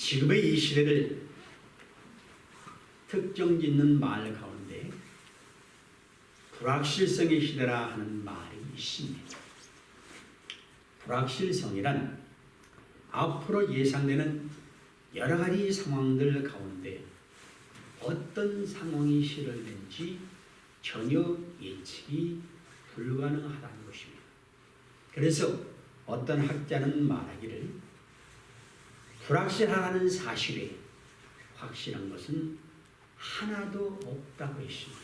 지금의 이 시대를 특정 짓는 말 가운데 불확실성의 시대라 하는 말이 있습니다. 불확실성이란 앞으로 예상되는 여러 가지 상황들 가운데 어떤 상황이 실현된지 전혀 예측이 불가능하다는 것입니다. 그래서 어떤 학자는 말하기를 불확실하다는 사실에 확실한 것은 하나도 없다고 했습니다.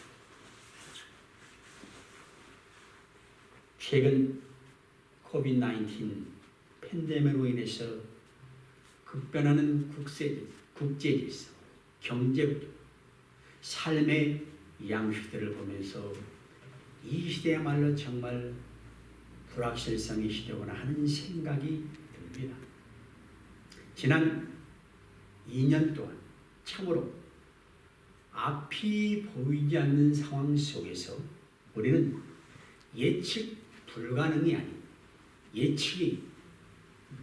최근 코비드-19 팬데믹으로 인해서 급변하는 국제질서, 경제구조, 삶의 양식들을 보면서 이 시대야말로 정말 불확실성의 시대구나 하는 생각이 듭니다. 지난 2년 동안 참으로 앞이 보이지 않는 상황 속에서 우리는 예측 불가능이 아닌 예측이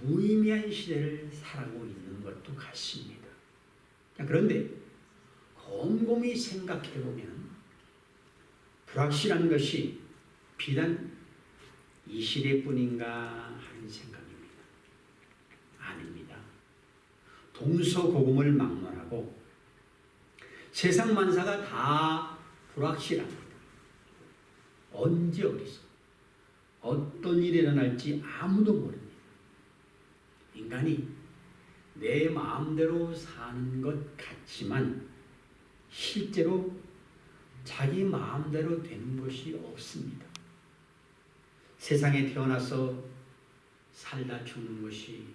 무의미한 시대를 살아가고 있는 것도 같습니다. 그런데 곰곰이 생각해보면 불확실한 것이 비단 이 시대뿐인가 하는 생각입니다. 아닙니다. 동서고금을 막론하고 세상 만사가 다 불확실합니다. 언제 어디서 어떤 일이 일어날지 아무도 모릅니다. 인간이 내 마음대로 사는 것 같지만 실제로 자기 마음대로 되는 것이 없습니다. 세상에 태어나서 살다 죽는 것이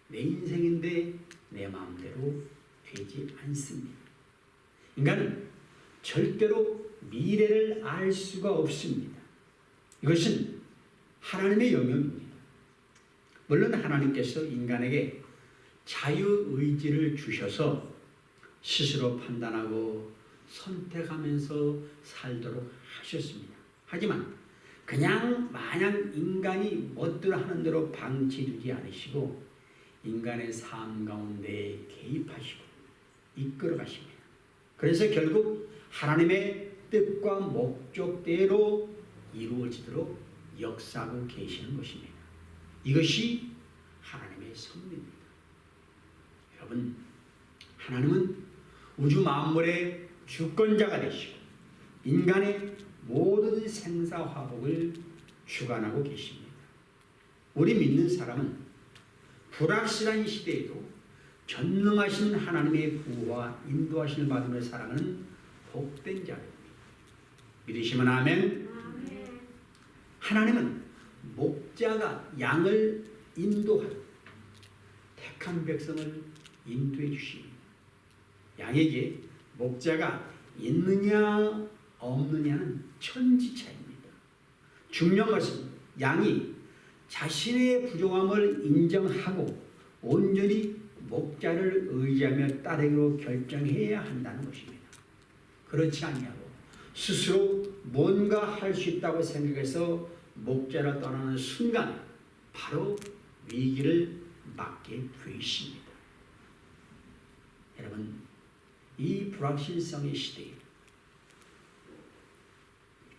내 인생인데 내 마음대로 되지 않습니다. 인간은 절대로 미래를 알 수가 없습니다. 이것은 하나님의 영역입니다. 물론 하나님께서 인간에게 자유의지를 주셔서 스스로 판단하고 선택하면서 살도록 하셨습니다. 하지만 그냥 마냥 인간이 멋대로 하는 대로 방치두지 않으시고 인간의 삶 가운데 개입하시고 이끌어 가십니다. 그래서 결국 하나님의 뜻과 목적대로 이루어지도록 역사하고 계시는 것입니다. 이것이 하나님의 섭리입니다. 여러분, 하나님은 우주 만물의 주권자가 되시고 인간의 모든 생사화복을 주관하고 계십니다. 우리 믿는 사람은 불확실한 시대에도 전능하신 하나님의 구호와 인도하심을 받으며 살아가는 복된 자입니다. 믿으시면 아멘. 하나님은 목자가 양을 인도하는 택한 백성을 인도해 주십니다. 양에게 목자가 있느냐 없느냐는 천지차입니다. 중요한 것은 양이 자신의 부족함을 인정하고 온전히 목자를 의지하며 따르기로 결정해야 한다는 것입니다. 그렇지 아니하고 스스로 뭔가 할 수 있다고 생각해서 목자를 떠나는 순간 바로 위기를 맞게 되십니다. 여러분, 이 불확실성의 시대에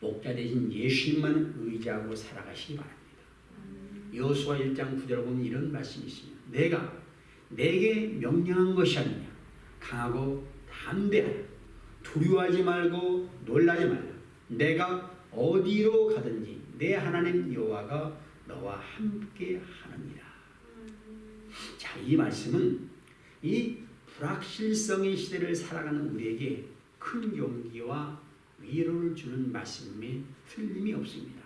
목자 대신 예수님만 의지하고 살아가시기 바랍니다. 여호수아 1장 9절에 보면 이런 말씀이 있습니다. 내가 내게 명령한 것이 아니냐. 강하고 담대하라. 두려워하지 말고 놀라지 말라. 내가 어디로 가든지 내 하나님 여호와가 너와 함께 하느니라. 자, 이 말씀은 이 불확실성의 시대를 살아가는 우리에게 큰 용기와 위로를 주는 말씀에 틀림이 없습니다.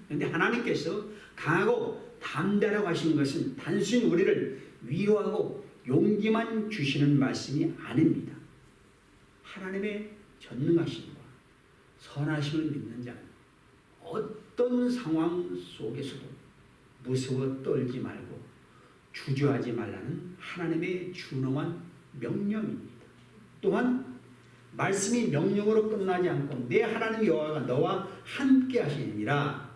그런데 하나님께서 강하고 담대하라고 하시는 것은 단순히 우리를 위로하고 용기만 주시는 말씀이 아닙니다. 하나님의 전능하심과 선하심을 믿는 자는 어떤 상황 속에서도 무서워 떨지 말고 주저하지 말라는 하나님의 준엄한 명령입니다. 또한 말씀이 명령으로 끝나지 않고 내 하나님 여호와가 너와 함께 하시니라.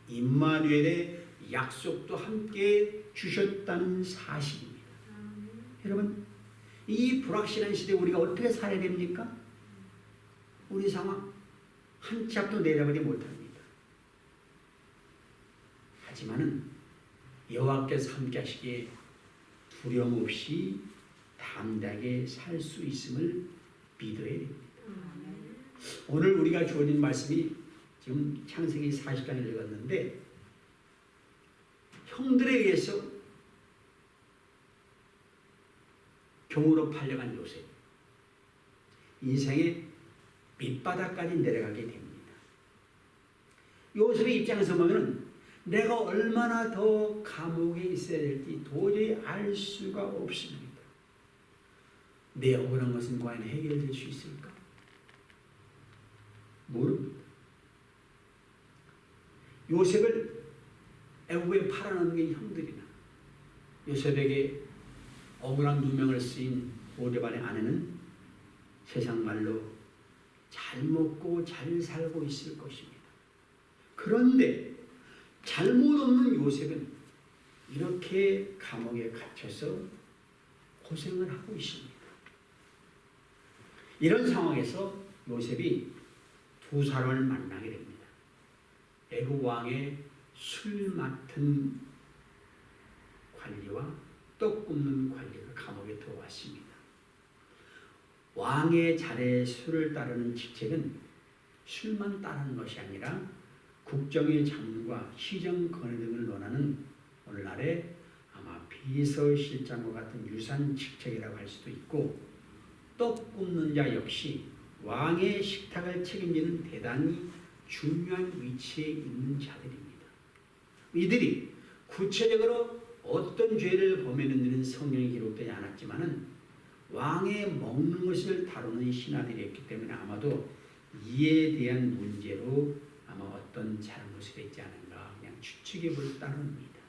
임마누엘의 약속도 함께 주셨다는 사실입니다. 여러분, 이 불확실한 시대에 우리가 어떻게 살아야 됩니까? 우리 상황 한 치 앞도 내려버리지 못합니다. 하지만은 여호와께서 함께 하시기에 두려움 없이 담대하게 살 수 있음을 믿어야 됩니다. 오늘 우리가 주어진 말씀이 지금 창세기 40장을 읽었는데 형들에 의해서 종으로 팔려간 요셉, 인생의 밑바닥까지 내려가게 됩니다. 요셉의 입장에서 보면 내가 얼마나 더 감옥에 있어야 될지 도저히 알 수가 없습니다. 내 억울한 것은 과연 해결될 수 있을까? 모릅니다. 요셉을 애굽에 팔아넣은 게 형들이나 요셉에게 억울한 누명을 쓰인 보디발의 아내는 세상 말로 잘 먹고 잘 살고 있을 것입니다. 그런데 잘못 없는 요셉은 이렇게 감옥에 갇혀서 고생을 하고 있습니다. 이런 상황에서 요셉이 두 사람을 만나게 됩니다. 애굽 왕의 술 맡은 관리와 떡 굽는 관리가 감옥에 들어왔습니다. 왕의 자리에 술을 따르는 직책은 술만 따르는 것이 아니라 국정의 장과 시정 건의 등을 논하는 오늘날의 아마 비서실장과 같은 유산 직책이라고 할 수도 있고, 떡 굽는 자 역시 왕의 식탁을 책임지는 대단히 중요한 위치에 있는 자들입니다. 이들이 구체적으로 어떤 죄를 범했는지는 성경에 기록되지 않았지만은 왕의 먹는 것을 다루는 신하들이었기 때문에 아마도 이에 대한 문제로 아마 어떤 잘못이 됐지 않은가 그냥 추측해 볼 따름입니다.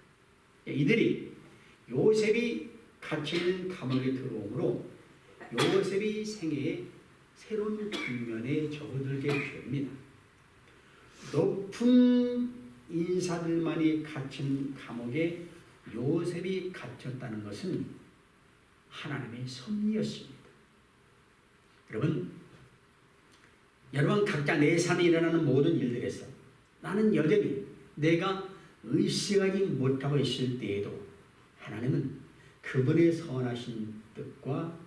이들이 요셉이 갇혀있는 감옥에 들어오므로 요셉이 생애에 새로운 국면에 접어들게 됩니다. 높은 인사들만이 갇힌 감옥에 요셉이 갇혔다는 것은 하나님의 섭리였습니다. 여러분 각자 내 삶에 일어나는 모든 일들에서 나는 여전히 내가 의식하지 못하고 있을 때에도 하나님은 그분의 선하신 뜻과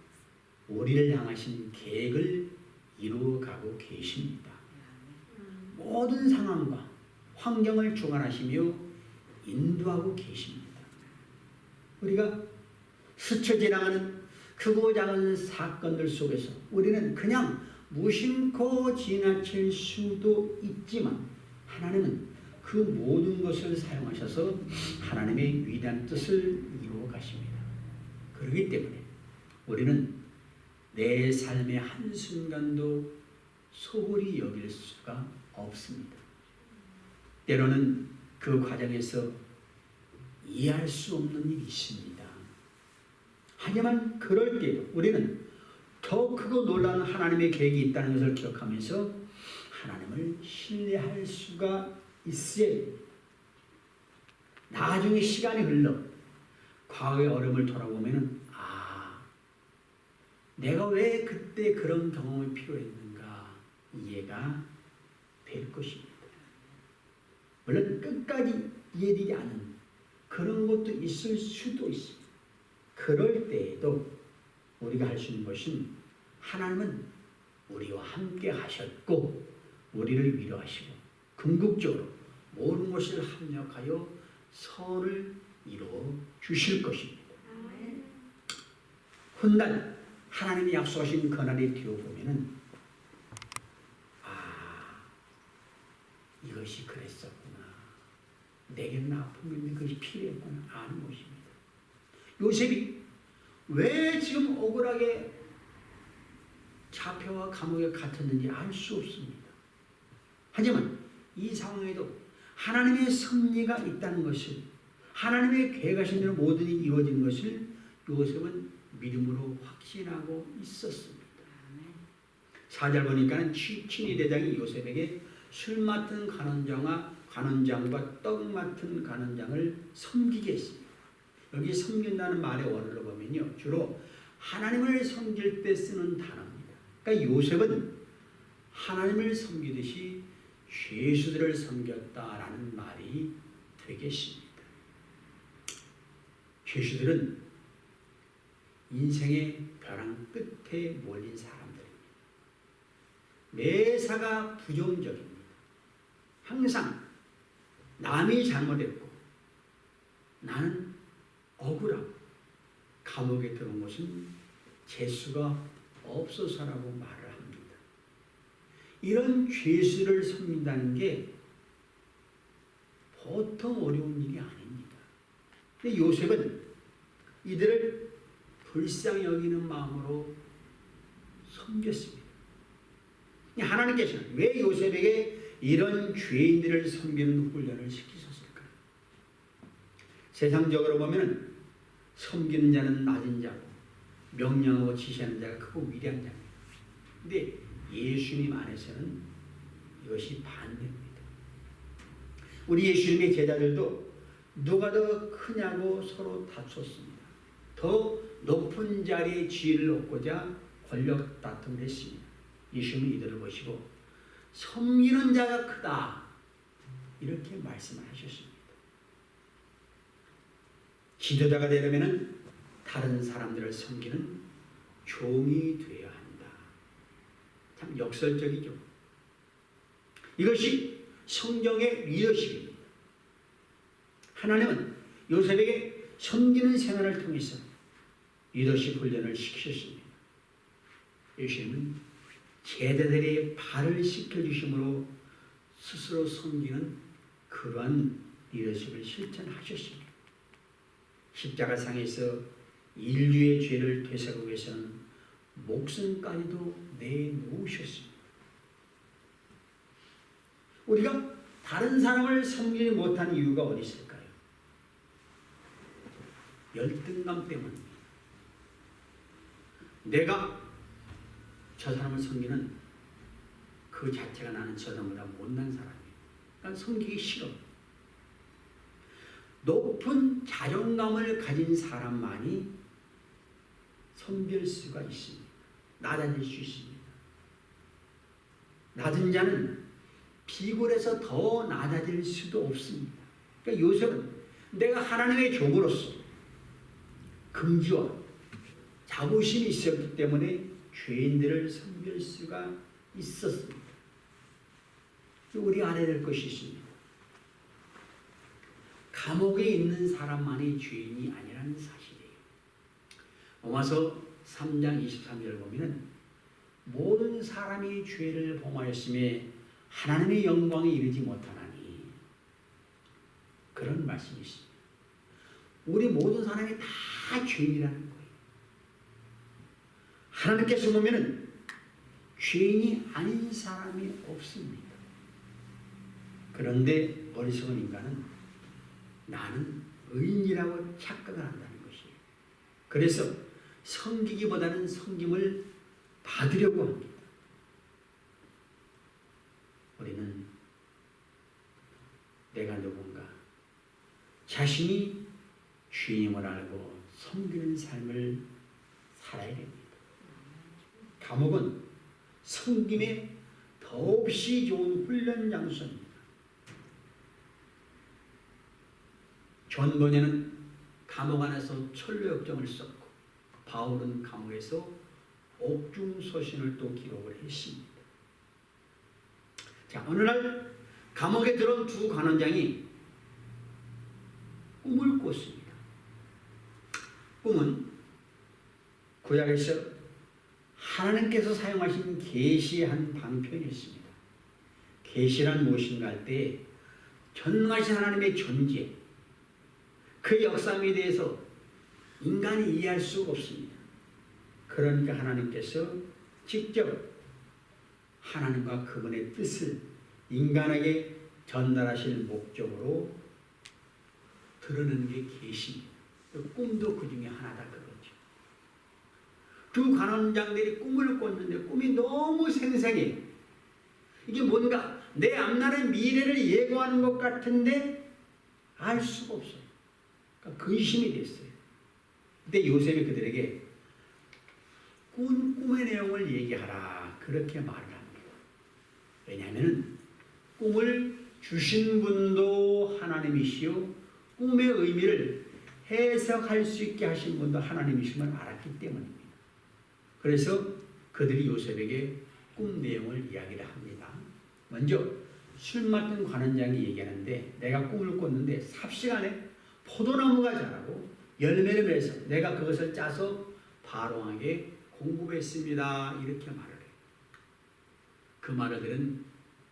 우리를 향하신 계획을 이루어가고 계십니다. 모든 상황과 환경을 주관하시며 인도하고 계십니다. 우리가 스쳐 지나가는 크고 작은 사건들 속에서 우리는 그냥 무심코 지나칠 수도 있지만 하나님은 그 모든 것을 사용하셔서 하나님의 위대한 뜻을 이루어 가십니다. 그렇기 때문에 우리는 내 삶의 한순간도 소홀히 여길 수가 없습니다. 때로는 그 과정에서 이해할 수 없는 일이 있습니다. 하지만 그럴 때도 우리는 더 크고 놀라운 하나님의 계획이 있다는 것을 기억하면서 하나님을 신뢰할 수가 있어야 됩니다. 나중에 시간이 흘러 과거의 어려움을 돌아보면 내가 왜 그때 그런 경험이 필요했는가 이해가 될 것입니다. 물론 끝까지 이해되지 않은 그런 것도 있을 수도 있습니다. 그럴 때에도 우리가 할 수 있는 것은 하나님은 우리와 함께 하셨고 우리를 위로하시고 궁극적으로 모든 것을 합력하여 선을 이루어 주실 것입니다. 훗날 하나님이 약속하신 그날이 되어보면은 이것이 그랬었구나. 내게는 아픔인데 그것이 필요했구나 아는 것입니다. 요셉이 왜 지금 억울하게 잡혀와 감옥에 갇혔는지 알 수 없습니다. 하지만 이 상황에도 하나님의 섭리가 있다는 것을 하나님의 계획하신 대로 모든 일이 이루어지는 것을 요셉은 믿음으로 확신하고 있었습니다. 4절 보니까는 친위 대장이 요셉에게 술 맡은 간원장과 떡 맡은 간원장을 섬기게 했습니다. 여기 섬긴다는 말의 원어로 보면요, 주로 하나님을 섬길 때 쓰는 단어입니다. 그러니까 요셉은 하나님을 섬기듯이 죄수들을 섬겼다라는 말이 되겠습니다. 죄수들은 인생의 벼랑 끝에 몰린 사람들입니다. 매사가 부정적입니다. 항상 남이 잘못했고 나는 억울하고 감옥에 들어온 것은 재수가 없어서라고 말을 합니다. 이런 죄수를 섬긴다는 게 보통 어려운 일이 아닙니다. 근데 요셉은 이들을 불쌍히 여기는 마음으로 섬겼습니다. 하나님께서는 왜 요셉에게 이런 죄인들을 섬기는 훈련을 시키셨을까요? 세상적으로 보면 섬기는 자는 낮은 자고 명령하고 지시하는 자가 크고 위대한 자입니다. 근데 예수님 안에서는 이것이 반대입니다. 우리 예수님의 제자들도 누가 더 크냐고 서로 다퉜습니다. 더 높은 자리에 지위를 얻고자 권력 다툼을 했습니다. 예수님은 이들을 보시고 섬기는 자가 크다 이렇게 말씀을 하셨습니다. 지도자가 되려면 다른 사람들을 섬기는 종이 되어야 한다. 참 역설적이죠. 이것이 성경의 리더십입니다. 하나님은 요셉에게 섬기는 생활을 통해서 리더십 훈련을 시키셨습니다. 예수님은 제자들의 발을 씻겨주심으로 스스로 섬기는 그러한 리더십을 실천하셨습니다. 십자가상에서 인류의 죄를 되새기기 위해서는 목숨까지도 내놓으셨습니다. 우리가 다른 사람을 섬기지 못한 이유가 어디 있을까요? 열등감 때문입니다. 내가 저 사람을 섬기는 그 자체가 나는 저 사람보다 못난 사람이에요. 그러니까 섬기기 싫어. 높은 자존감을 가진 사람만이 섬길 수가 있습니다. 낮아질 수 있습니다. 낮은 자는 비굴해서 더 낮아질 수도 없습니다. 그러니까 요셉은 내가 하나님의 종으로서 긍지와 자부심이 있었기 때문에 죄인들을 섬길 수가 있었습니다. 우리 알아야 될 것이 있습니다. 감옥에 있는 사람만이 죄인이 아니라는 사실이에요. 로마서 3장 23절 보면 모든 사람이 죄를 범하였음에 하나님의 영광에 이르지 못하나니 그런 말씀이 있습니다. 우리 모든 사람이 다 죄인이라는 거예요. 하나님께서 보면 죄인이 아닌 사람이 없습니다. 그런데 어리석은 인간은 나는 의인이라고 착각을 한다는 것이에요. 그래서 섬기기보다는 섬김을 받으려고 합니다. 우리는 내가 누군가 자신이 주님을 알고 섬기는 삶을 살아야 됩니다. 감옥은 섬김에 더없이 좋은 훈련 장소입니다. 존 번연은 감옥 안에서 철로역정을 썼고 바울은 감옥에서 옥중서신을 또 기록을 했습니다. 자, 어느 날 감옥에 들어온 두 관원장이 꿈을 꿨습니다. 꿈은 구약에서 하나님께서 사용하신 계시한 방편이었습니다. 계시란 무엇인가 할 때 전능하신 하나님의 존재, 그 역사에 대해서 인간이 이해할 수가 없습니다. 그러니까 하나님께서 직접 하나님과 그분의 뜻을 인간에게 전달하실 목적으로 드러내는 게 계시입니다. 꿈도 그 중에 하나다 그거죠. 두 관원장들이 꿈을 꿨는데 꿈이 너무 생생해요. 이게 뭔가 내 앞날의 미래를 예고하는 것 같은데 알 수가 없어요. 그러니까 근심이 됐어요. 근데 요셉이 그들에게 꿈의 내용을 얘기하라 그렇게 말을 합니다. 왜냐하면 꿈을 주신 분도 하나님이시요 꿈의 의미를 해석할 수 있게 하신 분도 하나님이심을 알았기 때문입니다. 그래서 그들이 요셉에게 꿈 내용을 이야기를 합니다. 먼저 술 맡은 관원장이 얘기하는데 내가 꿈을 꿨는데 삽시간에 포도나무가 자라고 열매를 맺어서 내가 그것을 짜서 바로왕에게 공급했습니다. 이렇게 말을 해요. 그 말을 들은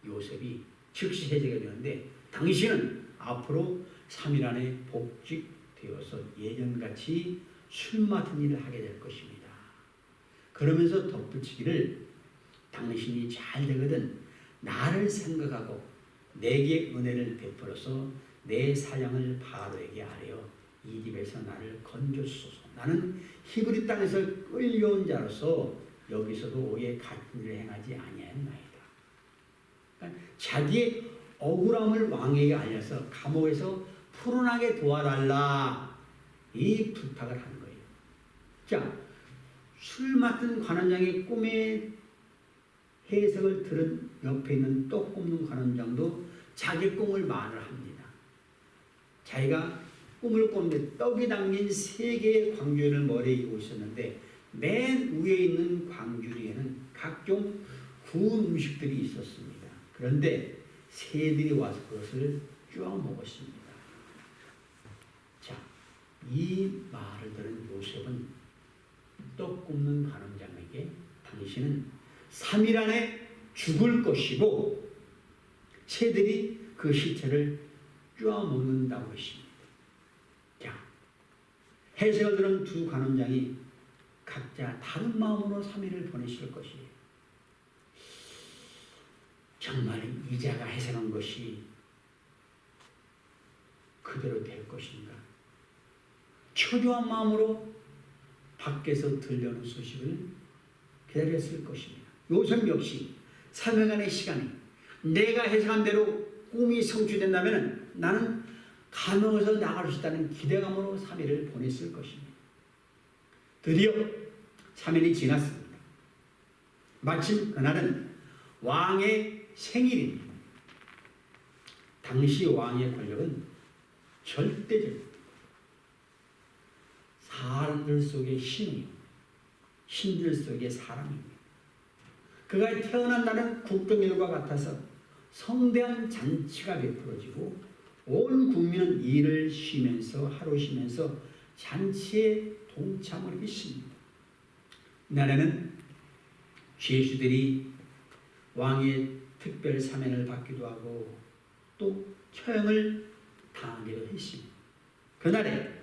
요셉이 즉시 해제가 되는데 당신은 앞으로 3일 안에 복직되어서 예전같이 술 맡은 일을 하게 될 것입니다. 그러면서 덧붙이기를 당신이 잘 되거든 나를 생각하고 내게 은혜를 베풀어서 내 사랑을 바로에게 아뢰어 이 집에서 나를 건져주소서. 나는 히브리 땅에서 끌려온 자로서 여기서도 오해 같은 일을 행하지 아니하였나이다. 그러니까 자기의 억울함을 왕에게 알려서 감옥에서 풀어나게 도와달라 이 부탁을 한 거예요. 자, 술 맡은 관원장의 꿈의 해석을 들은 옆에 있는 떡 굽는 관원장도 자기 꿈을 말을 합니다. 자기가 꿈을 꿨는데 떡이 담긴 3개의 광주리를 머리에 이고 있었는데 맨 위에 있는 광주리에는 각종 구운 음식들이 있었습니다. 그런데 새들이 와서 그것을 쪼아 먹었습니다. 자, 이 말을 들은 요셉은 떡 굽는 관원장에게 당신은 3일 안에 죽을 것이고 새들이 그 시체를 쪼아 먹는다고 했습니다. 자, 해석을 들은 두 관원장이 각자 다른 마음으로 3일을 보내실 것이에요. 정말 이자가 해석한 것이 그대로 될 것인가? 초조한 마음으로 밖에서 들려오는 소식을 기다렸을 것입니다. 요셉 역시 3일간의 시간이 내가 해석한 대로 꿈이 성취된다면 나는 감옥에서 나갈 수 있다는 기대감으로 3일을 보냈을 것입니다. 드디어 3일이 지났습니다. 마침 그날은 왕의 생일입니다. 당시 왕의 권력은 절대적입니다. 사람들 속의 신이요, 신들 속의 사람입니다. 그가 태어난 날은 국정일과 같아서 성대한 잔치가 베풀어지고 온 국민은 일을 쉬면서 하루 쉬면서 잔치에 동참을 했습니다. 이날에는 죄수들이 왕의 특별 사면을 받기도 하고 또 처형을 당하기도 했습니다. 그날에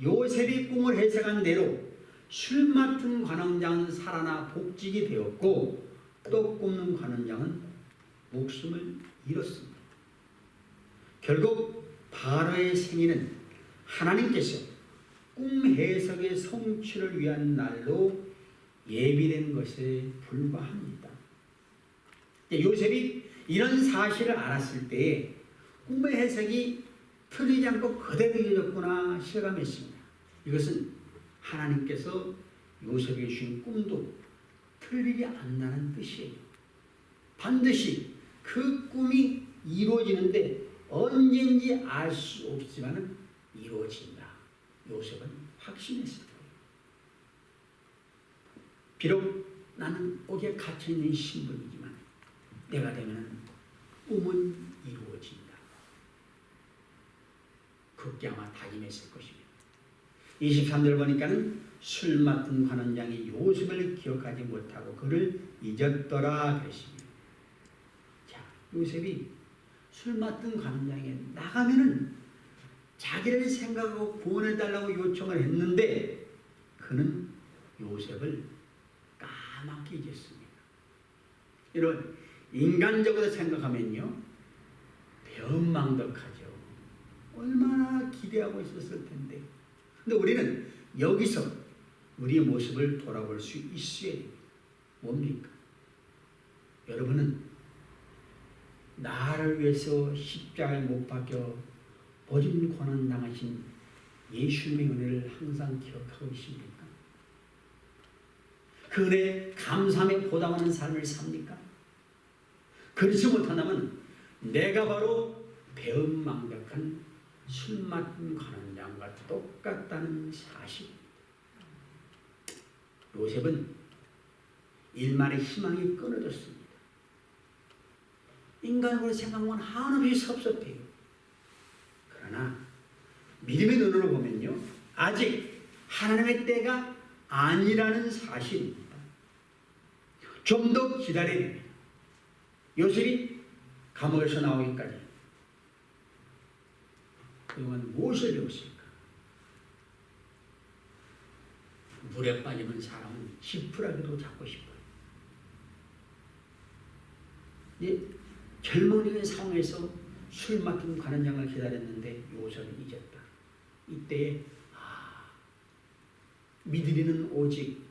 요셉이 꿈을 해석한 대로 술 맡은 관원장은 살아나 복직이 되었고 떡 굽는 관원장은 목숨을 잃었습니다. 결국 바로의 생일은 하나님께서 꿈 해석의 성취를 위한 날로 예비된 것에 불과합니다. 요셉이 이런 사실을 알았을 때에 꿈의 해석이 틀리지 않고 그대로 이루어졌구나 실감했습니다. 이것은 하나님께서 요셉에게 주신 꿈도 틀리지 않는다는 뜻이에요. 반드시 그 꿈이 이루어지는데 언제인지 알 수 없지만 이루어진다. 요셉은 확신했을 거예요. 비록 나는 옥에 갇혀있는 신분이지만 내가 되면 꿈은 이루어진다. 그렇게 아마 다짐했을 것입니다. 23절 보니까는 술 맡은 관원장이 요셉을 기억하지 못하고 그를 잊었더라 그랬습니다. 자, 요셉이 술 맡은 관원장에 나가면은 자기를 생각하고 구원해달라고 요청을 했는데 그는 요셉을 까맣게 잊었습니다. 이런 인간적으로 생각하면요 배은망덕하죠. 얼마나 기대하고 있었을 텐데. 근데 우리는 여기서 우리의 모습을 돌아볼 수 있어야 됩니다. 뭡니까? 여러분은 나를 위해서 십자가에 못 박혀 버림 고난 당하신 예수님의 은혜를 항상 기억하고 있습니까? 그 은혜 감사함에 보답하는 삶을 삽니까? 그렇지 못한다면 내가 바로 배은망덕한 술 맡은 관원장과 똑같다는 사실. 요셉은 일말의 희망이 끊어졌습니다. 인간으로 생각하면 한없이 섭섭해요. 그러나 믿음의 눈으로 보면요, 아직 하나님의 때가 아니라는 사실입니다. 좀 더 기다려야 됩니다. 요셉이 감옥에서 나오기까지 그동안 무엇을 배웠을까? 물에 빠지면 사람은 지푸라기도 잡고 싶어요. 젊은이의 상황에서 술 맡은 관원장을 기다렸는데 요셉은 잊었다. 이때에 믿으리는 오직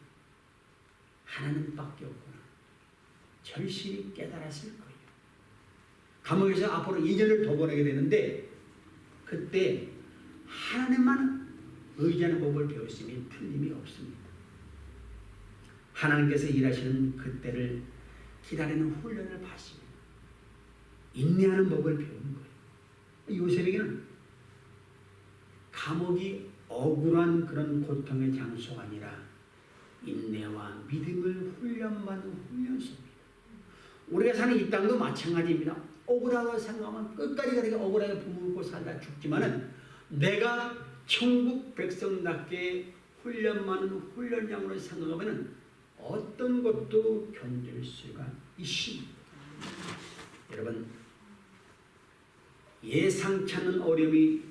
하나님밖에 없구나. 절실히 깨달았을 거예요. 감옥에서 앞으로 2년을 더 보내게 되는데 그때 하나님만 의지하는 법을 배웠으면 틀림이 없습니다. 하나님께서 일하시는 그때를 기다리는 훈련을 받습니다. 인내하는 법을 배우는 거예요. 요셉에게는 감옥이 억울한 그런 고통의 장소가 아니라 인내와 믿음을 훈련받는 훈련소입니다. 우리가 사는 이 땅도 마찬가지입니다. 억울하다고 생각하면 끝까지 그렇게 억울하게 부물고 살다 죽지만은 내가 천국 백성답게 훈련받는 훈련장으로 생각하면 어떤 것도 견딜 수가 있습니다. 여러분, 예상치 않은 어려움이